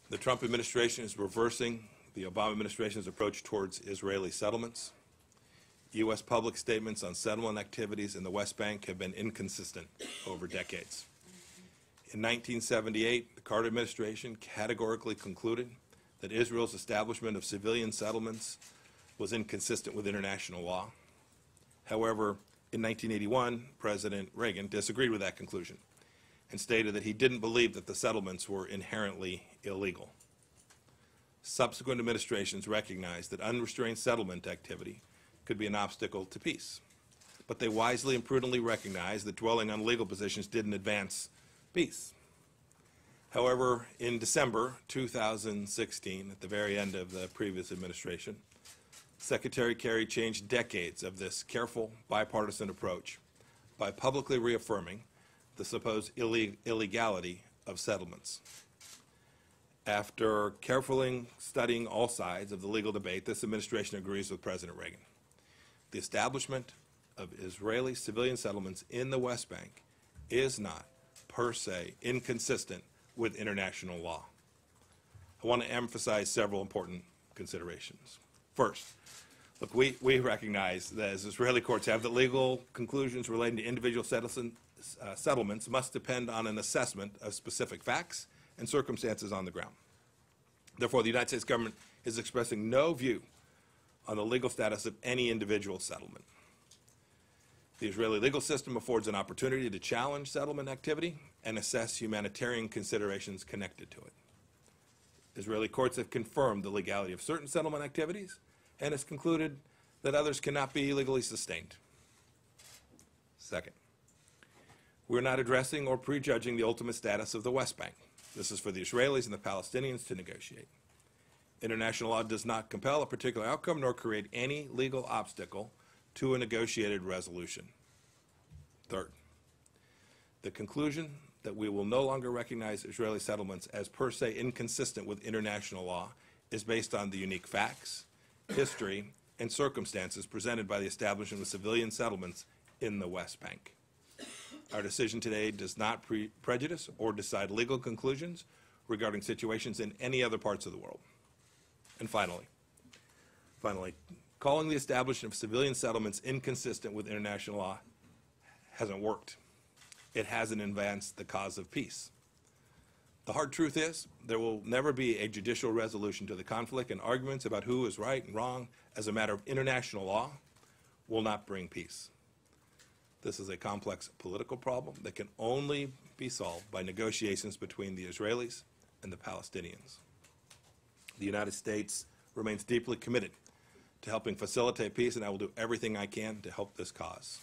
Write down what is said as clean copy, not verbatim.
The Trump administration is reversing the Obama administration's approach towards Israeli settlements. U.S. public statements on settlement activities in the West Bank have been inconsistent over decades. In 1978, the Carter administration categorically concluded that Israel's establishment of civilian settlements was inconsistent with international law. However, in 1981, President Reagan disagreed with that conclusion and stated that he didn't believe that the settlements were inherently illegal. Subsequent administrations recognized that unrestrained settlement activity could be an obstacle to peace, but they wisely and prudently recognized that dwelling on legal positions didn't advance peace. However, in December 2016, at the very end of the previous administration, Secretary Kerry changed decades of this careful bipartisan approach by publicly reaffirming the supposed illegality of settlements. After carefully studying all sides of the legal debate, this administration agrees with President Reagan. The establishment of Israeli civilian settlements in the West Bank is not, per se, inconsistent with international law. I want to emphasize several important considerations. First, look, we recognize that as Israeli courts have that legal conclusions relating to individual settlements must depend on an assessment of specific facts and circumstances on the ground. Therefore, the United States government is expressing no view on the legal status of any individual settlement. The Israeli legal system affords an opportunity to challenge settlement activity and assess humanitarian considerations connected to it. Israeli courts have confirmed the legality of certain settlement activities and has concluded that others cannot be legally sustained. Second, we're not addressing or prejudging the ultimate status of the West Bank. This is for the Israelis and the Palestinians to negotiate. International law does not compel a particular outcome nor create any legal obstacle to a negotiated resolution. Third, the conclusion that we will no longer recognize Israeli settlements as per se inconsistent with international law is based on the unique facts, history, and circumstances presented by the establishment of civilian settlements in the West Bank. Our decision today does not prejudice or decide legal conclusions regarding situations in any other parts of the world. And finally, calling the establishment of civilian settlements inconsistent with international law hasn't worked. It hasn't advanced the cause of peace. The hard truth is there will never be a judicial resolution to the conflict, and arguments about who is right and wrong as a matter of international law will not bring peace. This is a complex political problem that can only be solved by negotiations between the Israelis and the Palestinians. The United States remains deeply committed to helping facilitate peace, and I will do everything I can to help this cause.